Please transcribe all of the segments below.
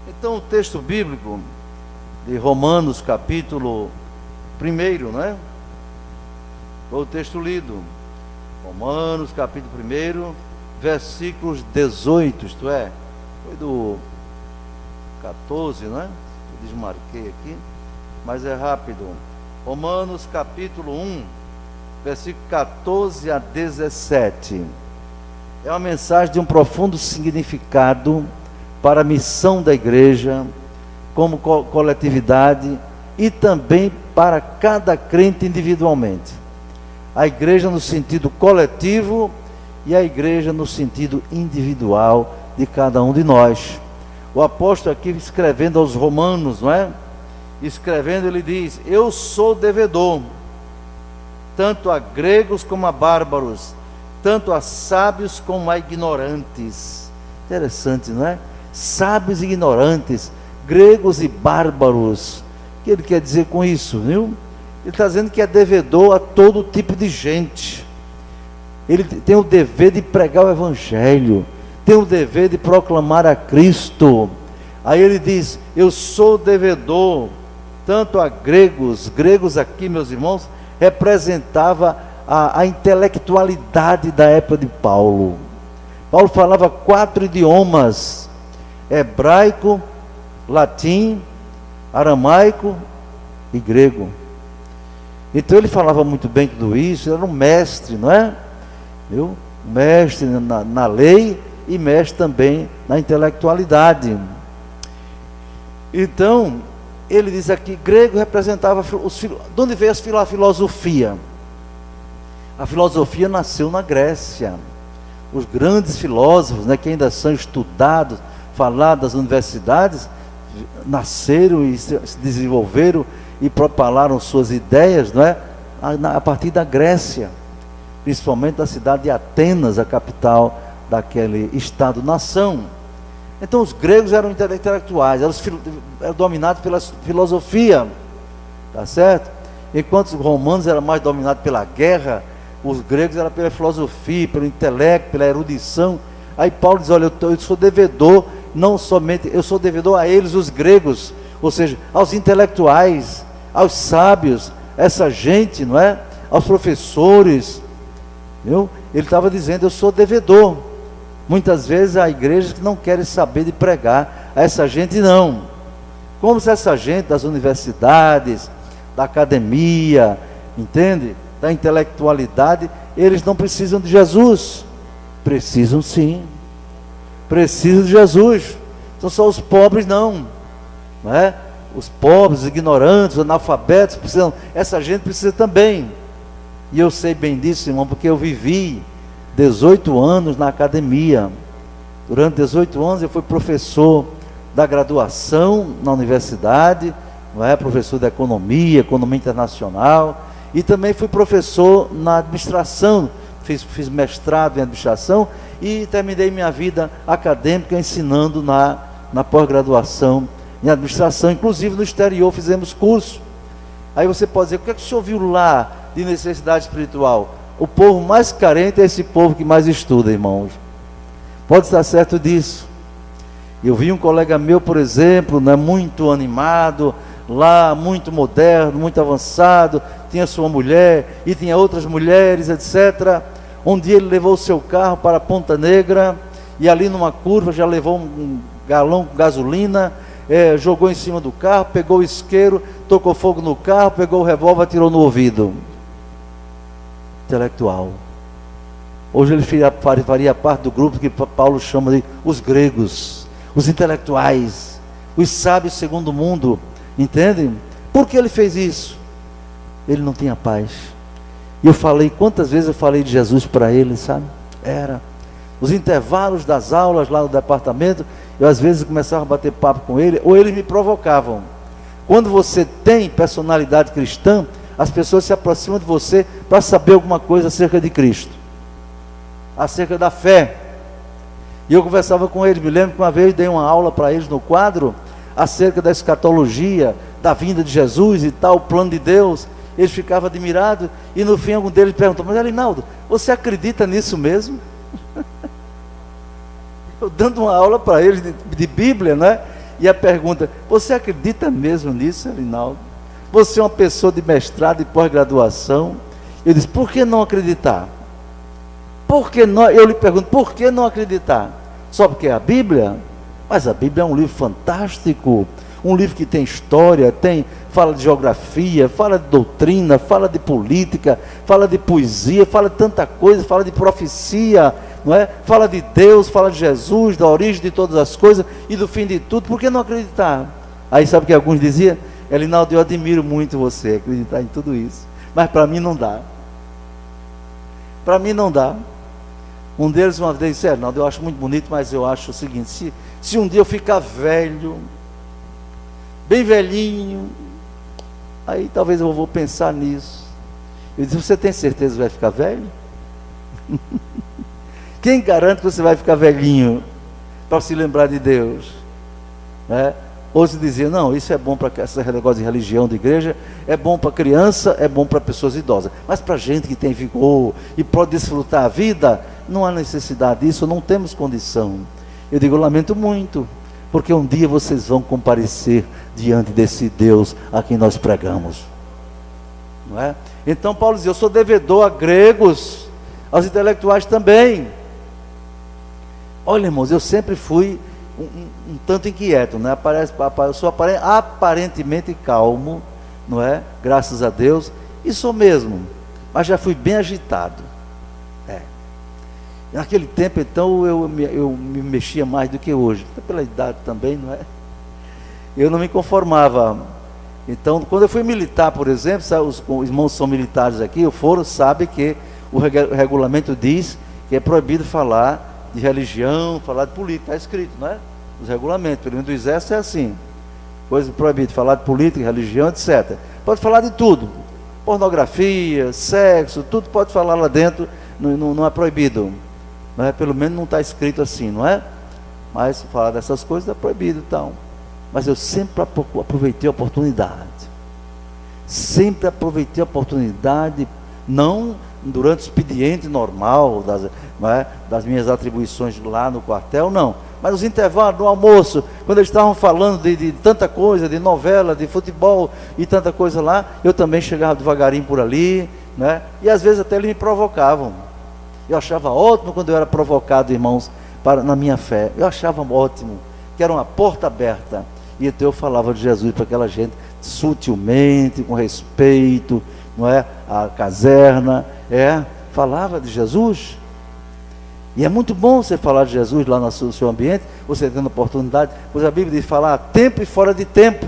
Então, o texto bíblico de Romanos, capítulo 1, né? Foi o texto lido. Romanos, capítulo 1, versículos 18, isto é, foi do 14, né? Eu desmarquei aqui, mas é rápido. Romanos, capítulo 1, versículo 14 a 17. É uma mensagem de um profundo significado para a missão da igreja, como coletividade, e também para cada crente individualmente. A igreja no sentido coletivo e a igreja no sentido individual de cada um de nós. O apóstolo aqui escrevendo aos romanos, não é? Escrevendo, ele diz: eu sou devedor, tanto a gregos como a bárbaros, tanto a sábios como a ignorantes. Interessante, não é? Sábios e ignorantes, gregos e bárbaros. O que ele quer dizer com isso, viu? Ele está dizendo que é devedor a todo tipo de gente. Ele tem o dever de pregar o evangelho, tem o dever de proclamar a Cristo. Aí ele diz: eu sou devedor tanto a gregos. Gregos aqui, meus irmãos, representava a intelectualidade da época de Paulo. Paulo falava 4 idiomas: hebraico, latim, aramaico e grego. Então ele falava muito bem tudo isso, era um mestre, não é? Mestre na lei e mestre também na intelectualidade. Então, ele diz aqui, grego representava de onde veio a filosofia? A filosofia nasceu na Grécia. Os grandes filósofos, né, que ainda são estudados, falados das universidades, nasceram e se desenvolveram e propalaram suas ideias, não é? A partir da Grécia, principalmente da cidade de Atenas, a capital daquele estado-nação. Então os gregos eram intelectuais, eram dominados pela filosofia, tá certo? Enquanto os romanos eram mais dominados pela guerra, os gregos eram pela filosofia, pelo intelecto, pela erudição. Aí Paulo diz: olha, eu sou devedor, não somente, eu sou devedor a eles, os gregos, ou seja, aos intelectuais, aos sábios, essa gente, não é? Aos professores, viu? Ele estava dizendo: eu sou devedor. Muitas vezes há igrejas que não querem saber de pregar a essa gente, não. Como se essa gente das universidades, da academia, entende? Da intelectualidade, eles não precisam de Jesus. Precisam sim. Precisam de Jesus. São só os pobres não é? Os pobres, os ignorantes, os analfabetos precisam. Essa gente precisa também. E eu sei bem disso, irmão, porque eu vivi 18 anos na academia. Durante 18 anos eu fui professor da graduação na universidade, não é? Professor de economia internacional, e também fui professor na administração. Fiz mestrado em administração e terminei minha vida acadêmica ensinando na pós-graduação em administração. Inclusive no exterior fizemos curso. Aí você pode dizer: o que é que o senhor viu lá de necessidade espiritual? O povo mais carente é esse povo que mais estuda, irmãos. Pode estar certo disso. Eu vi um colega meu, por exemplo, né, muito animado, lá, muito moderno, muito avançado, tinha sua mulher e tinha outras mulheres, etc. Um dia ele levou o seu carro para Ponta Negra e ali numa curva já levou um galão com gasolina, jogou em cima do carro, pegou o isqueiro, tocou fogo no carro, pegou o revólver, atirou no ouvido. Intelectual. Hoje ele faria parte do grupo que Paulo chama de os gregos, os intelectuais, os sábios segundo o mundo, entendem? Por que ele fez isso? Ele não tinha paz. E eu falei, quantas vezes eu falei de Jesus para ele, sabe? Os intervalos das aulas lá no departamento, eu às vezes começava a bater papo com ele, ou eles me provocavam. Quando você tem personalidade cristã, as pessoas se aproximam de você para saber alguma coisa acerca de Cristo, acerca da fé. E eu conversava com eles. Me lembro que uma vez dei uma aula para eles no quadro acerca da escatologia, da vinda de Jesus e tal, o plano de Deus. Eles ficavam admirados e no fim algum deles perguntou: mas Arinaldo, você acredita nisso mesmo? Eu dando uma aula para eles de Bíblia, né? E a pergunta: você acredita mesmo nisso, Rinaldo? Você é uma pessoa de mestrado e pós-graduação. Eu disse: por que não acreditar? Por que não? Eu lhe pergunto: por que não acreditar? Só porque é a Bíblia? Mas a Bíblia é um livro fantástico, um livro que tem história, fala de geografia, fala de doutrina, fala de política, fala de poesia, fala de tanta coisa, fala de profecia, não é? Fala de Deus, fala de Jesus, da origem de todas as coisas e do fim de tudo. Por que não acreditar? Aí sabe o que alguns diziam? Rinaldo, eu admiro muito você acreditar em tudo isso, mas para mim não dá. Para mim não dá. Um deles uma vez disse: Rinaldo, eu acho muito bonito, mas eu acho o seguinte: se um dia eu ficar velho, bem velhinho, aí talvez eu vou pensar nisso. Eu disse: você tem certeza que vai ficar velho? Quem garante que você vai ficar velhinho para se lembrar de Deus? Ou se dizia: não, isso é bom para esse negócio de religião, de igreja, é bom para criança, é bom para pessoas idosas, mas para gente que tem vigor e pode desfrutar a vida, não há necessidade disso, não temos condição. Eu digo: eu lamento muito, porque um dia vocês vão comparecer diante desse Deus a quem nós pregamos, não é? Então Paulo diz: eu sou devedor a gregos, aos intelectuais também. Olha, irmãos, eu sempre fui um tanto inquieto, né? Eu sou aparentemente calmo, não é? Graças a Deus, e sou mesmo, mas já fui bem agitado. Naquele tempo, então, eu me mexia mais do que hoje, pela idade também, não é? Eu não me conformava. Então, quando eu fui militar, por exemplo, os irmãos são militares aqui, sabe que o regulamento diz que é proibido falar de religião, falar de política, está escrito, não é? Os regulamentos, pelo menos do exército é assim, coisa proibida, falar de política, religião, etc. Pode falar de tudo, pornografia, sexo, tudo pode falar lá dentro, não é proibido, não é? Pelo menos não está escrito assim, não é? Mas falar dessas coisas é proibido, então. Mas eu sempre aproveitei a oportunidade, não durante o expediente normal das minhas atribuições lá no quartel, não, mas nos intervalos, no almoço, quando eles estavam falando de tanta coisa, de novela, de futebol e tanta coisa lá, eu também chegava devagarinho por ali, né? E às vezes até eles me provocavam. Eu achava ótimo quando eu era provocado, irmãos, na minha fé. Eu achava ótimo, que era uma porta aberta, e então eu falava de Jesus para aquela gente, sutilmente, com respeito, não é? A caserna, falava de Jesus. E é muito bom você falar de Jesus lá no seu ambiente, você tendo oportunidade, pois a Bíblia diz: falar a tempo e fora de tempo.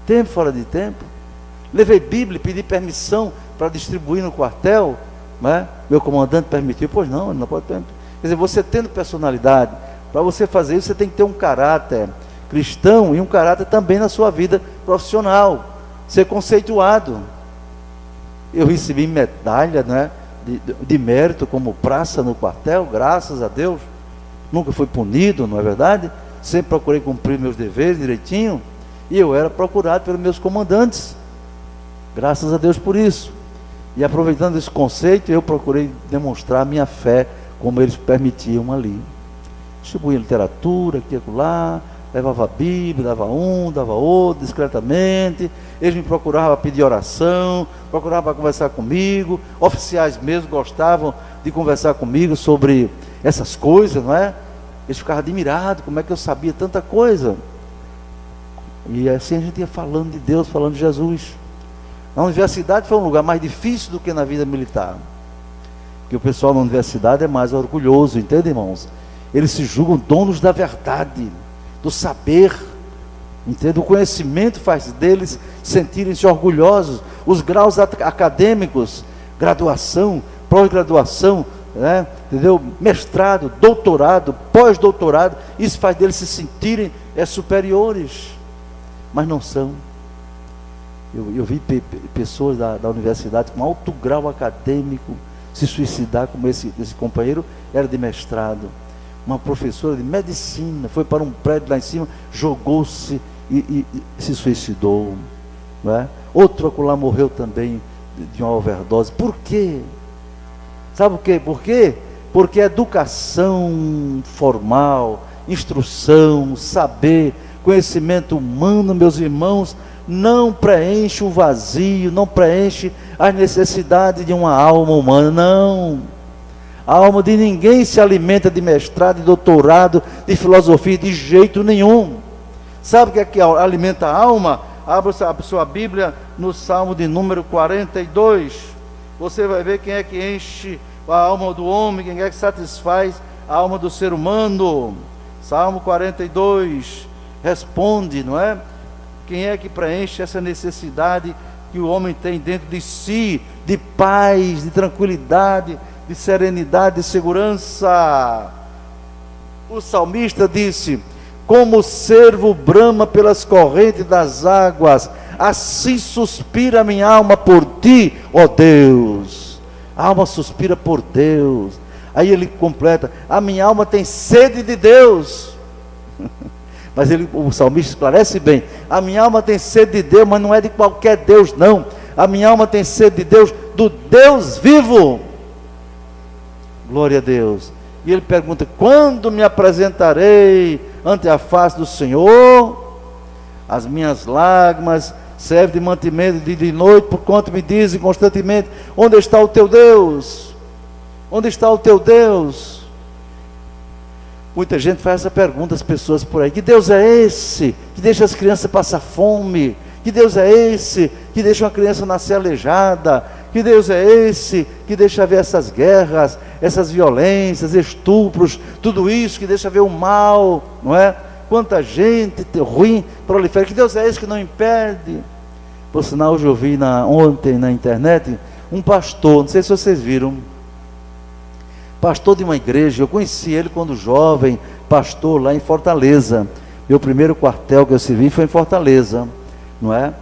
Tempo e fora de tempo. Levei Bíblia, pedi permissão para distribuir no quartel, não é? Meu comandante permitiu. Pois não, ele não pode permitir. Quer dizer, você tendo personalidade, para você fazer isso, você tem que ter um caráter cristão e um caráter também na sua vida profissional, ser conceituado. Eu recebi medalha, né, de mérito como praça no quartel, graças a Deus. Nunca fui punido, não é verdade? Sempre procurei cumprir meus deveres direitinho, e eu era procurado pelos meus comandantes, graças a Deus por isso. E aproveitando esse conceito, eu procurei demonstrar minha fé como eles permitiam ali. Distribuía literatura aqui e acolá, levava a Bíblia, dava um, dava outro, discretamente. Eles me procuravam para pedir oração, procuravam para conversar comigo. Oficiais mesmo gostavam de conversar comigo sobre essas coisas, não é? Eles ficavam admirados, como é que eu sabia tanta coisa. E assim a gente ia falando de Deus, falando de Jesus. Na universidade foi um lugar mais difícil do que na vida militar, porque o pessoal na universidade é mais orgulhoso, entende, irmãos? Eles se julgam donos da verdade, do saber, entende? O conhecimento faz deles sentirem-se orgulhosos. Os graus acadêmicos, graduação, pós-graduação, né? Entendeu? Mestrado, doutorado, pós-doutorado, isso faz deles se sentirem superiores, mas não são. Eu vi pessoas da universidade com alto grau acadêmico se suicidar, como esse companheiro era de mestrado. Uma professora de medicina foi para um prédio lá em cima, jogou-se e se suicidou, não é? Outro lá morreu também de uma overdose. Por quê? Sabe o quê? Por quê? Porque a educação formal instrução, saber, conhecimento humano, meus irmãos, não preenche o vazio, não preenche a necessidade de uma alma humana, não. A alma de ninguém se alimenta de mestrado, de doutorado, de filosofia, de jeito nenhum. Sabe o que alimenta a alma? Abra a sua Bíblia no Salmo de número 42. Você vai ver quem é que enche a alma do homem, quem é que satisfaz a alma do ser humano. Salmo 42 responde, não é? Quem é que preenche essa necessidade que o homem tem dentro de si, de paz, de tranquilidade, de serenidade, de segurança? O salmista disse: como o cervo brama pelas correntes das águas, assim suspira a minha alma por ti, ó Deus. A alma suspira por Deus. Aí ele completa: a minha alma tem sede de Deus. Mas o salmista esclarece bem: a minha alma tem sede de Deus, mas não é de qualquer Deus, não. A minha alma tem sede de Deus, do Deus vivo. Glória a Deus. E ele pergunta: quando me apresentarei ante a face do Senhor? As minhas lágrimas servem de mantimento de dia e noite, porquanto me dizem constantemente: onde está o teu Deus? Onde está o teu Deus? Muita gente faz essa pergunta às pessoas por aí: que Deus é esse que deixa as crianças passar fome? Que Deus é esse que deixa uma criança nascer aleijada? Que Deus é esse que deixa ver essas guerras, essas violências, estupros, tudo isso, que deixa ver o mal, não é? Quanta gente ruim prolifera. Que Deus é esse que não impede? Por sinal, hoje eu vi ontem na internet um pastor, não sei se vocês viram, pastor de uma igreja. Eu conheci ele quando jovem, pastor lá em Fortaleza. Meu primeiro quartel que eu servi foi em Fortaleza, não é?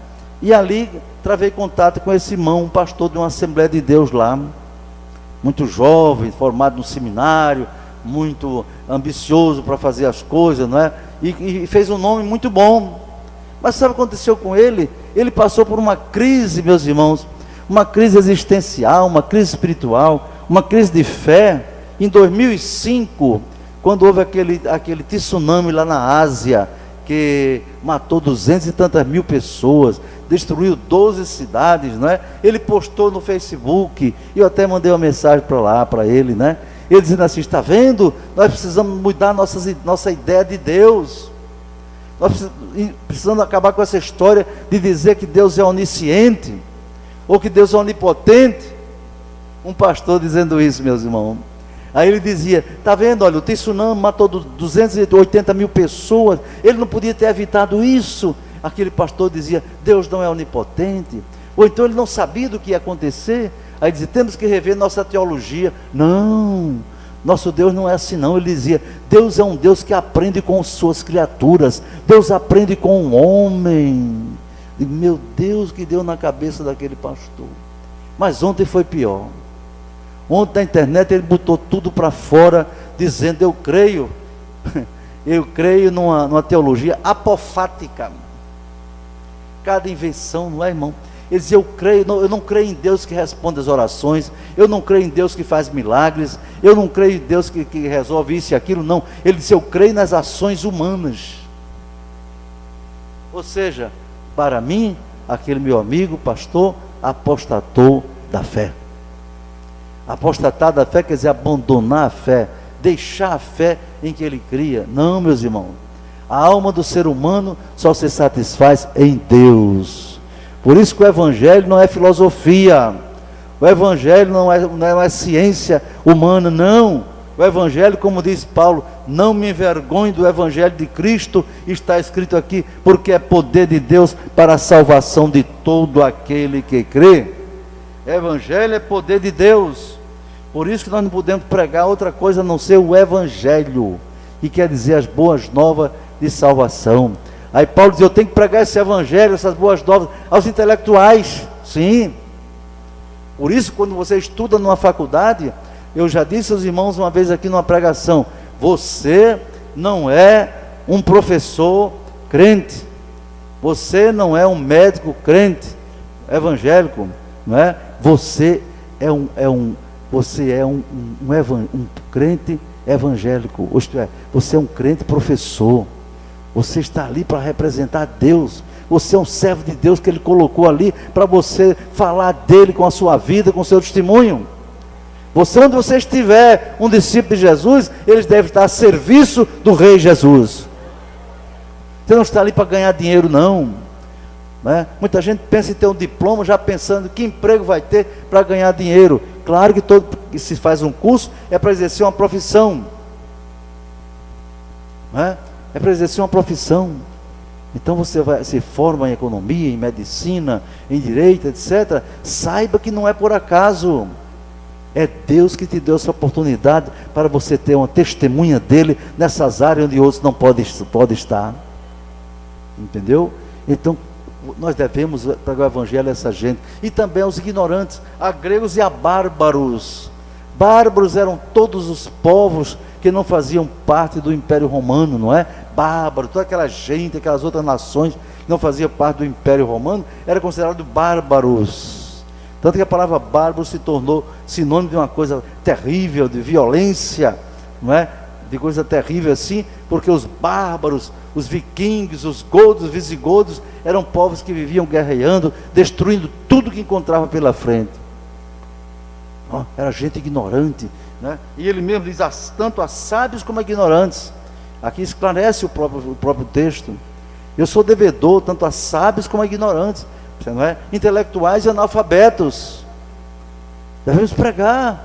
E ali travei contato com esse irmão, um pastor de uma Assembleia de Deus lá, muito jovem, formado no seminário, muito ambicioso para fazer as coisas, não é? E fez um nome muito bom. Mas sabe o que aconteceu com ele? Ele passou por uma crise, meus irmãos, uma crise existencial, uma crise espiritual, uma crise de fé. Em 2005, quando houve aquele tsunami lá na Ásia, que matou 200 e tantas mil pessoas, destruiu 12 cidades, não é? Ele postou no Facebook, e eu até mandei uma mensagem para lá, para ele, né? Ele dizendo assim: está vendo? Nós precisamos mudar nossa ideia de Deus. Nós precisamos acabar com essa história de dizer que Deus é onisciente, ou que Deus é onipotente. Um pastor dizendo isso, meus irmãos. Aí ele dizia: está vendo, olha, o tsunami matou 280 mil pessoas, ele não podia ter evitado isso. Aquele pastor dizia: Deus não é onipotente, ou então ele não sabia do que ia acontecer. Aí dizia: temos que rever nossa teologia. Não, nosso Deus não é assim não. Ele dizia: Deus é um Deus que aprende com suas criaturas, Deus aprende com o homem. E, meu Deus, que deu na cabeça daquele pastor. Mas ontem foi pior. Ontem na internet ele botou tudo para fora, dizendo: eu creio numa teologia apofática. Cada invenção, não é, irmão? Ele dizia: eu não creio em Deus que responde as orações, eu não creio em Deus que faz milagres, eu não creio em Deus que resolve isso e aquilo, não. Ele disse: eu creio nas ações humanas. Ou seja, para mim, aquele meu amigo pastor apostatou da fé. Apostatar da fé quer dizer abandonar a fé, deixar a fé em que ele cria. Não, meus irmãos, a alma do ser humano só se satisfaz em Deus. Por isso que o Evangelho não é filosofia, o Evangelho não é ciência humana, não. O Evangelho, como diz Paulo: não me envergonhe do Evangelho de Cristo, está escrito aqui, porque é poder de Deus para a salvação de todo aquele que crê. Evangelho é poder de Deus. Por isso que nós não podemos pregar outra coisa a não ser o Evangelho, que quer dizer as boas novas de salvação. Aí Paulo diz: eu tenho que pregar esse Evangelho, essas boas novas aos intelectuais. Sim. Por isso, quando você estuda numa faculdade, eu já disse aos irmãos uma vez aqui numa pregação: você não é um professor crente, você não é um médico crente, evangélico, não é? Você é um crente evangélico, isto é, você é um crente professor, você está ali para representar Deus, você é um servo de Deus que Ele colocou ali para você falar dele com a sua vida, com o seu testemunho. Você, onde você estiver, um discípulo de Jesus, ele deve estar a serviço do Rei Jesus. Você não está ali para ganhar dinheiro, não, né? Muita gente pensa em ter um diploma, já pensando que emprego vai ter para ganhar dinheiro. Claro que todo que se faz um curso é para exercer uma profissão, né? É para exercer uma profissão. Então você se forma em economia, em medicina, em direito, etc. Saiba que não é por acaso. É Deus que te deu essa oportunidade para você ter uma testemunha dele nessas áreas onde outros não podem estar. Entendeu? Então, nós devemos pregar o evangelho a essa gente. E também aos ignorantes, a gregos e a bárbaros. Bárbaros eram todos os povos que não faziam parte do Império Romano, não é? Bárbaro, toda aquela gente, aquelas outras nações que não faziam parte do Império Romano, eram considerados bárbaros. Tanto que a palavra bárbaro se tornou sinônimo de uma coisa terrível, de violência, não é? De coisa terrível assim, porque os bárbaros, os vikings, os godos, os visigodos, eram povos que viviam guerreando, destruindo tudo que encontrava pela frente. Era gente ignorante, né? E ele mesmo diz, tanto a sábios como a ignorantes. Aqui esclarece o próprio texto. Eu sou devedor tanto a sábios como a ignorantes, não é? Intelectuais e analfabetos. Devemos pregar.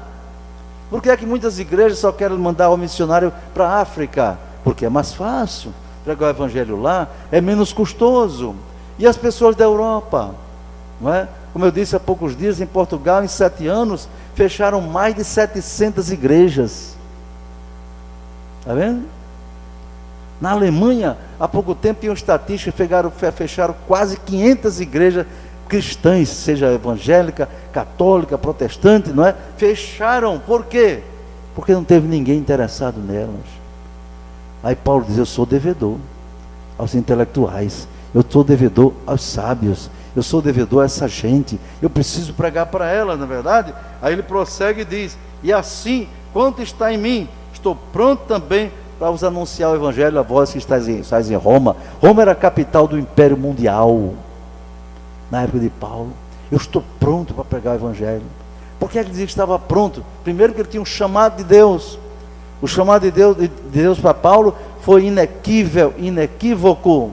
Por que é que muitas igrejas só querem mandar o missionário para a África? Porque é mais fácil. Pregar o evangelho lá é menos custoso. E as pessoas da Europa, não é? Como eu disse há poucos dias, em Portugal, em 7 anos, fecharam mais de 700 igrejas. Está vendo? Na Alemanha, há pouco tempo, tinham estatísticas, fecharam quase 500 igrejas cristãs, seja evangélica, católica, protestante, não é? Fecharam, por quê? Porque não teve ninguém interessado nelas. Aí Paulo diz, eu sou devedor aos intelectuais, eu sou devedor aos sábios, eu sou devedor a essa gente, eu preciso pregar para ela, não é verdade? Aí ele prossegue e diz, e assim, quanto está em mim, estou pronto também para vos anunciar o evangelho a vós que estáis em Roma. Roma era a capital do Império Mundial, na época de Paulo. Eu estou pronto para pregar o evangelho. Por que ele dizia que estava pronto? Primeiro que ele tinha um chamado de Deus. O chamado de Deus para Paulo foi inequívoco,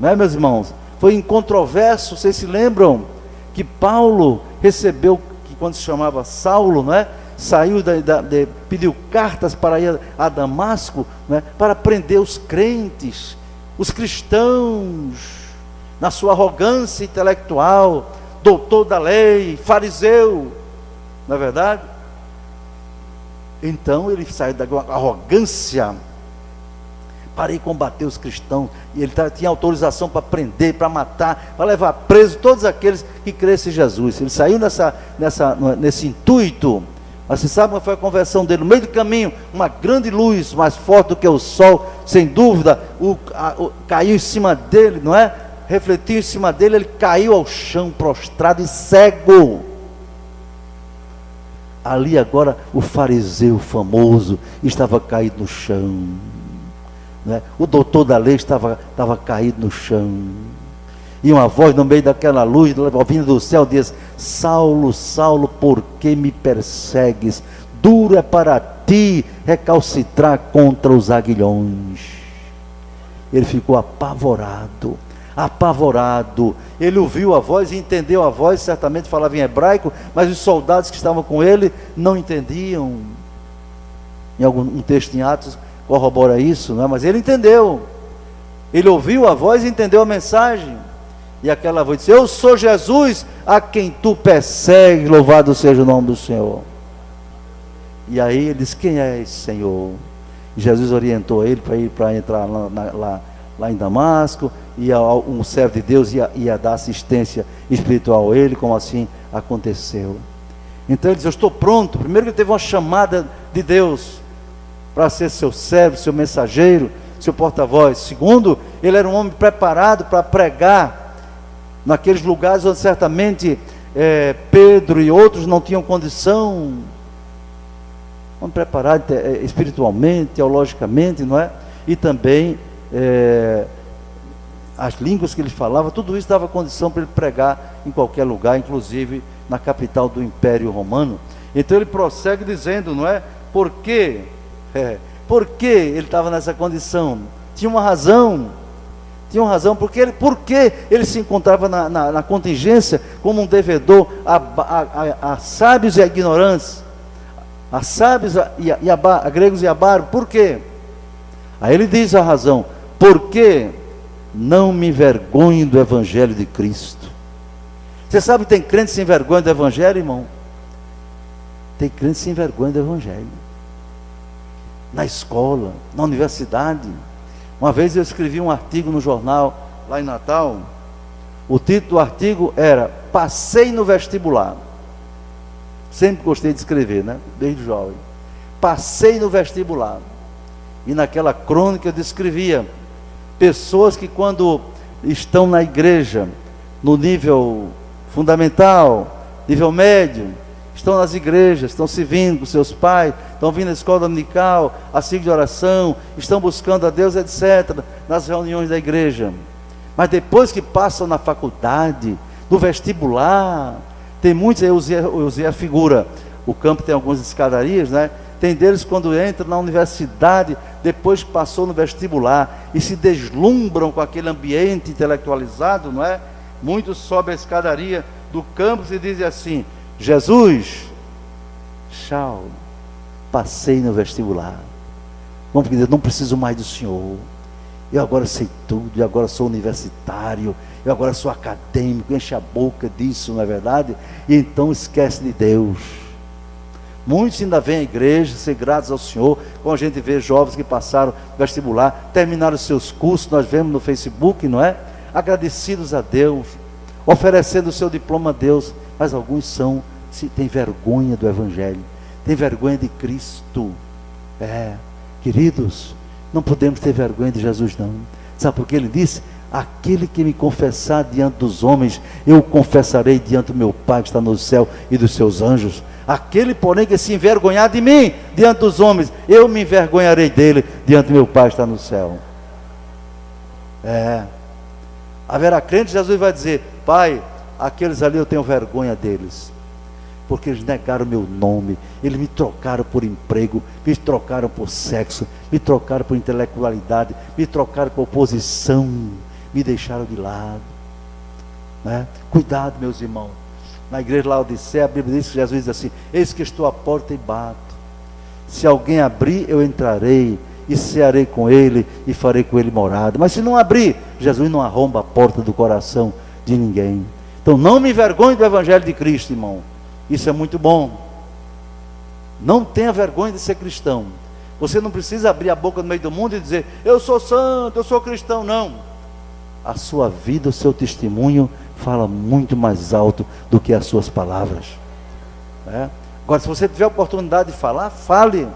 não é, meus irmãos? Foi incontroverso. Vocês se lembram que Paulo recebeu, que quando se chamava Saulo, não é? Saiu, pediu cartas para ir a Damasco, não é? Para prender os crentes, os cristãos, na sua arrogância intelectual, doutor da lei, fariseu, não é verdade? Então ele saiu da arrogância para ir combater os cristãos, e ele tinha autorização para prender, para matar, para levar preso todos aqueles que crescem em Jesus. Ele saiu nesse intuito. Mas você sabe qual foi a conversão dele? No meio do caminho, uma grande luz, mais forte do que o sol, sem dúvida, caiu em cima dele, não é? Refletiu em cima dele, ele caiu ao chão, prostrado e cego. Ali agora, o fariseu famoso estava caído no chão, não é? O doutor da lei estava caído no chão. E uma voz no meio daquela luz, vindo do céu, diz, Saulo, Saulo, por que me persegues? Duro é para ti recalcitrar contra os aguilhões. Ele ficou apavorado. Ele ouviu a voz e entendeu a voz, certamente falava em hebraico, mas os soldados que estavam com ele não entendiam. Um texto em Atos corrobora isso, não é? Mas ele entendeu. Ele ouviu a voz e entendeu a mensagem. E aquela voz disse, eu sou Jesus a quem tu persegues, louvado seja o nome do Senhor. E aí ele disse, quem é esse Senhor? E Jesus orientou ele para entrar lá em Damasco, e um servo de Deus ia dar assistência espiritual a ele, como assim aconteceu. Então ele diz, eu estou pronto. Primeiro que ele teve uma chamada de Deus para ser seu servo, seu mensageiro, seu porta-voz. Segundo, ele era um homem preparado para pregar naqueles lugares onde certamente Pedro e outros não tinham condição. Vamos preparar espiritualmente, teologicamente, não é? E também as línguas que ele falava, tudo isso dava condição para ele pregar em qualquer lugar, inclusive na capital do Império Romano. Então ele prossegue dizendo, não é? Por que ele estava nessa condição? Tinha uma razão, porque ele se encontrava na contingência como um devedor a sábios e a ignorantes, a sábios a gregos e a bárbaros. Por quê? Aí ele diz a razão: porque não me envergonho do Evangelho de Cristo. Você sabe que tem crente sem vergonha do Evangelho, irmão? Tem crente sem vergonha do Evangelho. Na escola, na universidade. Uma vez eu escrevi um artigo no jornal, lá em Natal. O título do artigo era Passei no Vestibular. Sempre gostei de escrever, né? Desde jovem. Passei no vestibular. E naquela crônica eu descrevia pessoas que, quando estão na igreja, no nível fundamental, nível médio, estão nas igrejas, estão se vindo com seus pais, estão vindo à escola dominical, a ciclo de oração, estão buscando a Deus, etc., nas reuniões da igreja. Mas depois que passam na faculdade, no vestibular, tem muitos, eu usei a figura, o campo tem algumas escadarias, né? Tem deles quando entram na universidade, depois que passou no vestibular, e se deslumbram com aquele ambiente intelectualizado, não é? Muitos sobem a escadaria do campus e dizem assim: Jesus, tchau, passei no vestibular. Vamos dizer, não preciso mais do Senhor. Eu agora sei tudo, eu agora sou universitário, eu agora sou acadêmico, enche a boca disso, não é verdade? E então esquece de Deus. Muitos ainda vêm à igreja, ser gratos ao Senhor, como a gente vê jovens que passaram vestibular, terminaram os seus cursos, nós vemos no Facebook, não é? Agradecidos a Deus, oferecendo o seu diploma a Deus, mas alguns têm vergonha do Evangelho, têm vergonha de Cristo. Queridos, não podemos ter vergonha de Jesus, não. Sabe por que ele disse? Aquele que me confessar diante dos homens, eu o confessarei diante do meu Pai que está no céu e dos seus anjos. Aquele, porém, que se envergonhar de mim diante dos homens, eu me envergonharei dele diante do meu Pai que está no céu. Haverá crente, Jesus vai dizer: Pai, aqueles ali eu tenho vergonha deles, porque eles negaram o meu nome, eles me trocaram por emprego, me trocaram por sexo, me trocaram por intelectualidade, me trocaram por posição, me deixaram de lado, né? Cuidado, meus irmãos. Na igreja de Laodiceia, a Bíblia diz que Jesus diz assim: eis que estou à porta e bato, se alguém abrir, eu entrarei e cearei com ele e farei com ele morada. Mas se não abrir, Jesus não arromba a porta do coração de ninguém. Então não me envergonhe do Evangelho de Cristo, irmão. Isso é muito bom. Não tenha vergonha de ser cristão. Você não precisa abrir a boca no meio do mundo e dizer: eu sou santo, eu sou cristão. Não. A sua vida, o seu testemunho fala muito mais alto do que as suas palavras. Agora, se você tiver a oportunidade de falar, fale,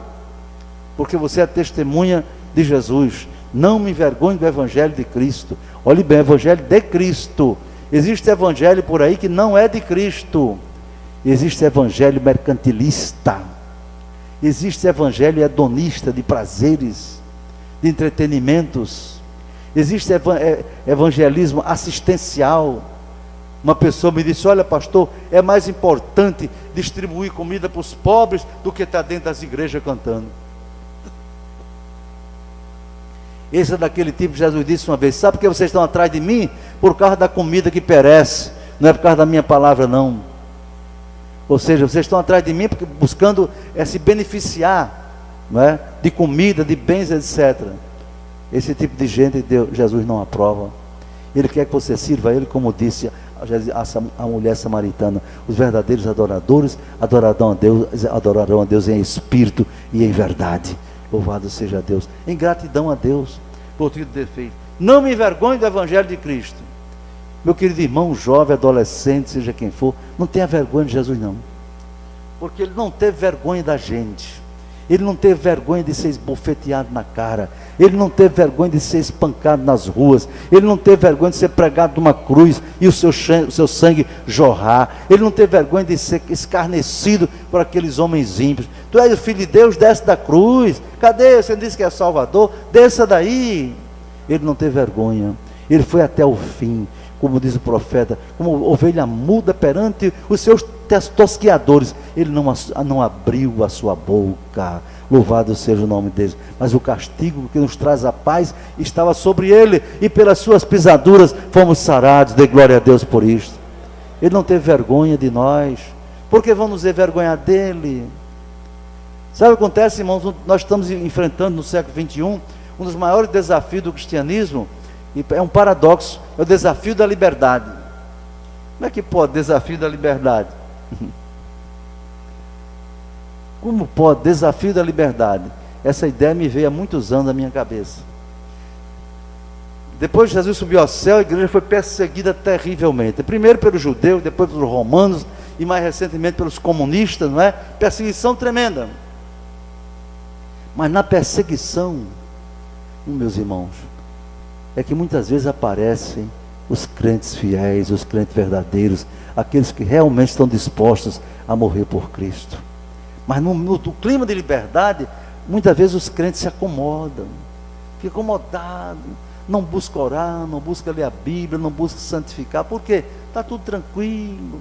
porque você é testemunha de Jesus. Não me envergonhe do Evangelho de Cristo. Olhe bem, Evangelho de Cristo. Existe evangelho por aí que não é de Cristo. Existe evangelho mercantilista, existe evangelho hedonista, de prazeres, de entretenimentos. Existe evangelismo assistencial. Uma pessoa me disse: olha, pastor, é mais importante distribuir comida para os pobres do que estar dentro das igrejas cantando. Esse é daquele tipo que Jesus disse uma vez: sabe por que vocês estão atrás de mim? Por causa da comida que perece, não é por causa da minha palavra, não. Ou seja, vocês estão atrás de mim porque buscando se beneficiar, não é? De comida, de bens, etc. Esse tipo de gente Jesus não aprova. Ele quer que você sirva a Ele, como disse a mulher samaritana: os verdadeiros adoradores adorarão a Deus em espírito e em verdade. Louvado seja Deus. Em gratidão a Deus por tudo ter feito. Não me envergonhe do Evangelho de Cristo. Meu querido irmão, jovem, adolescente, seja quem for, não tenha vergonha de Jesus, não. Porque Ele não teve vergonha da gente. Ele não teve vergonha de ser esbofeteado na cara. Ele não teve vergonha de ser espancado nas ruas. Ele não teve vergonha de ser pregado numa cruz e o seu sangue jorrar. Ele não teve vergonha de ser escarnecido por aqueles homens ímpios. Tu és o Filho de Deus, desce da cruz. Cadê? Você disse que é Salvador? Desça daí. Ele não teve vergonha. Ele foi até o fim, como diz o profeta, como ovelha muda perante os seus tosqueadores. Ele não abriu a sua boca. Louvado seja o nome dele. Mas o castigo que nos traz a paz estava sobre ele, e pelas suas pisaduras fomos sarados. Dê glória a Deus por isto. Ele não teve vergonha de nós. Por que vamos ter vergonha dele? Sabe o que acontece, irmãos? Nós estamos enfrentando no século XXI um dos maiores desafios do cristianismo, e é um paradoxo, é o desafio da liberdade. Como é que pode desafio da liberdade? Como pode desafio da liberdade? Essa ideia me veio há muitos anos na minha cabeça. Depois que Jesus subiu ao céu, a igreja foi perseguida terrivelmente. Primeiro pelos judeus, depois pelos romanos, e mais recentemente pelos comunistas, não é? Perseguição tremenda. Mas na perseguição, meus irmãos, é que muitas vezes aparecem os crentes fiéis, os crentes verdadeiros, aqueles que realmente estão dispostos a morrer por Cristo. Mas no clima de liberdade, muitas vezes os crentes se acomodam, ficam acomodados, não buscam orar, não buscam ler a Bíblia, não buscam santificar. Por quê? Está tudo tranquilo.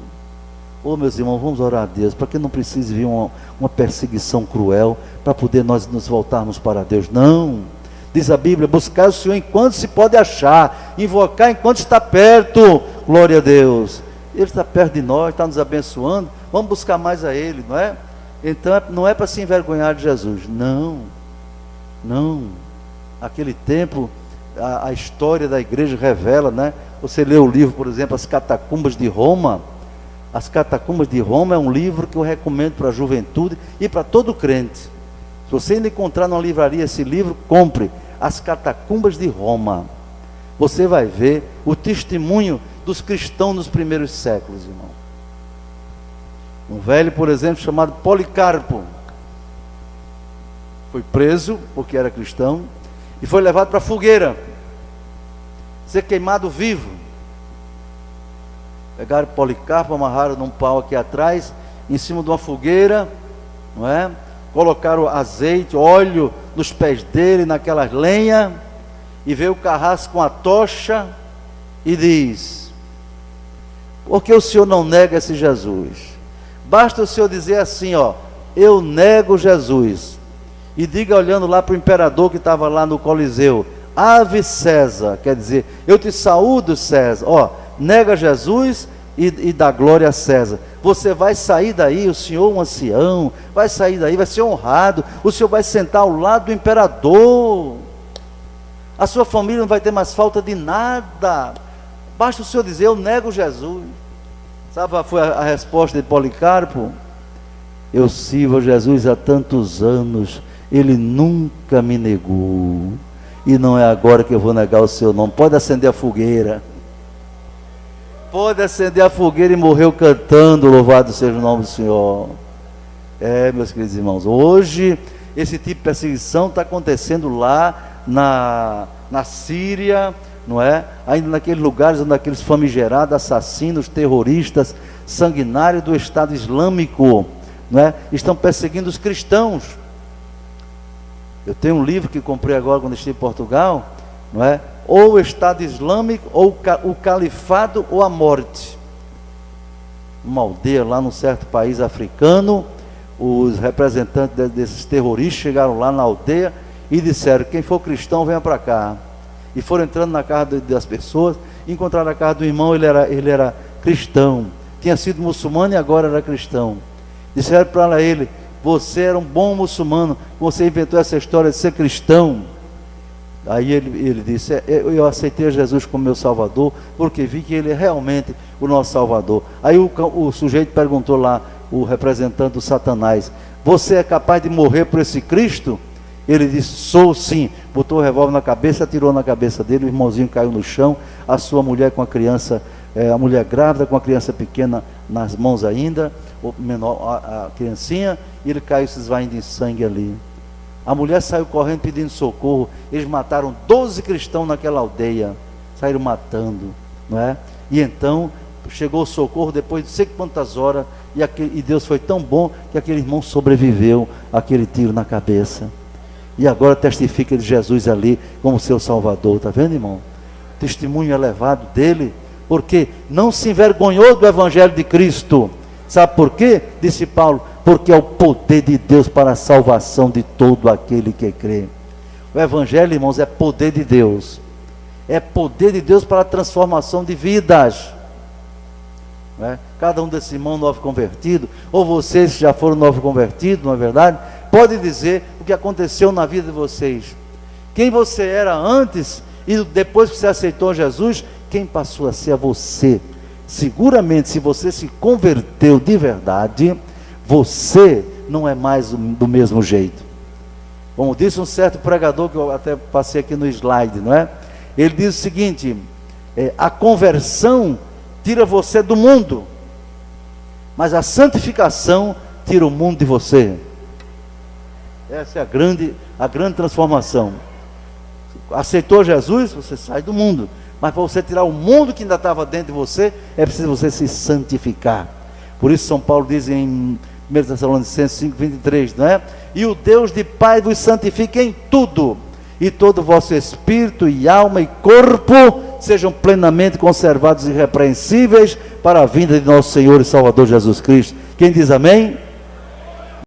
Meus irmãos, vamos orar a Deus, para que não precise vir uma perseguição cruel, para poder nós nos voltarmos para Deus. Não, diz a Bíblia, buscar o Senhor enquanto se pode achar, invocar enquanto está perto. Glória a Deus. Ele está perto de nós, está nos abençoando, vamos buscar mais a Ele, não é? Então não é para se envergonhar de Jesus. Não. Aquele tempo, a história da igreja revela, né? Você lê o livro, por exemplo, As Catacumbas de Roma. As Catacumbas de Roma é um livro que eu recomendo para a juventude e para todo crente. Se você ainda encontrar numa livraria esse livro, compre. As Catacumbas de Roma. Você vai ver o testemunho dos cristãos nos primeiros séculos, irmão. Um velho, por exemplo, chamado Policarpo, foi preso porque era cristão e foi levado para a fogueira, ser queimado vivo. Pegaram Policarpo, amarraram num pau aqui atrás, em cima de uma fogueira, não é? Colocaram azeite, óleo nos pés dele, naquela lenha, e veio o carrasco com a tocha e diz: por que o senhor não nega esse Jesus? Basta o senhor dizer assim, eu nego Jesus, e diga olhando lá para o imperador que estava lá no Coliseu: Ave César, quer dizer, eu te saúdo, César. Nega Jesus e dá glória a César. Você vai sair daí, o senhor um ancião, vai sair daí, vai ser honrado, o senhor vai sentar ao lado do imperador, a sua família não vai ter mais falta de nada. Basta o senhor dizer, eu nego Jesus. Sabe qual foi a resposta de Policarpo? Eu sirvo a Jesus há tantos anos, Ele nunca me negou, e não é agora que eu vou negar o seu nome. Pode acender a fogueira. Pode acender a fogueira, e morreu cantando, louvado seja o nome do Senhor. Meus queridos irmãos, hoje esse tipo de perseguição está acontecendo lá na Síria, não é? Ainda naqueles lugares onde aqueles famigerados assassinos, terroristas, sanguinários do Estado Islâmico, não é? Estão perseguindo os cristãos. Eu tenho um livro que comprei agora quando estive em Portugal, não é? Ou o Estado Islâmico, ou o Califado, ou a morte. Uma aldeia lá num certo país africano, os representantes desses terroristas chegaram lá na aldeia e disseram: quem for cristão, venha para cá. E foram entrando na casa das pessoas, encontraram a casa do irmão, ele era cristão, tinha sido muçulmano e agora era cristão. Disseram para ele: você era um bom muçulmano, você inventou essa história de ser cristão. Aí ele disse: eu aceitei Jesus como meu Salvador, porque vi que Ele é realmente o nosso Salvador. Aí o sujeito perguntou lá, o representante do Satanás: você é capaz de morrer por esse Cristo? Ele disse: sou sim. Botou o revólver na cabeça, atirou na cabeça dele, o irmãozinho caiu no chão, a sua mulher com a criança a mulher grávida com a criança pequena nas mãos ainda, o menor, a criancinha, e ele caiu se esvaindo em sangue ali. A mulher saiu correndo pedindo socorro. Eles mataram 12 cristãos naquela aldeia, saíram matando, não é? E então chegou o socorro depois de não sei quantas horas, e Deus foi tão bom que aquele irmão sobreviveu àquele tiro na cabeça, e agora testifica de Jesus ali como seu Salvador. Está vendo, irmão? Testemunho elevado dele, porque não se envergonhou do Evangelho de Cristo. Sabe por quê? Disse Paulo: porque é o poder de Deus para a salvação de todo aquele que crê. O Evangelho, irmãos, é poder de Deus. É poder de Deus para a transformação de vidas. Não é? Cada um desses irmãos novo convertido, ou vocês que já foram novo convertidos, não é verdade? Pode dizer o que aconteceu na vida de vocês. Quem você era antes e depois que você aceitou Jesus, quem passou a ser você. Seguramente, se você se converteu de verdade, você não é mais do mesmo jeito. Como disse um certo pregador, que eu até passei aqui no slide, não é? Ele diz o seguinte: a conversão tira você do mundo, mas a santificação tira o mundo de você. Essa é a grande transformação. Aceitou Jesus, você sai do mundo. Mas para você tirar o mundo que ainda estava dentro de você, é preciso você se santificar. Por isso São Paulo diz em 1 Tessalonicenses 5:23, não é? E o Deus de paz vos santifique em tudo, e todo o vosso espírito e alma e corpo sejam plenamente conservados e irrepreensíveis para a vinda de nosso Senhor e Salvador Jesus Cristo. Quem diz amém?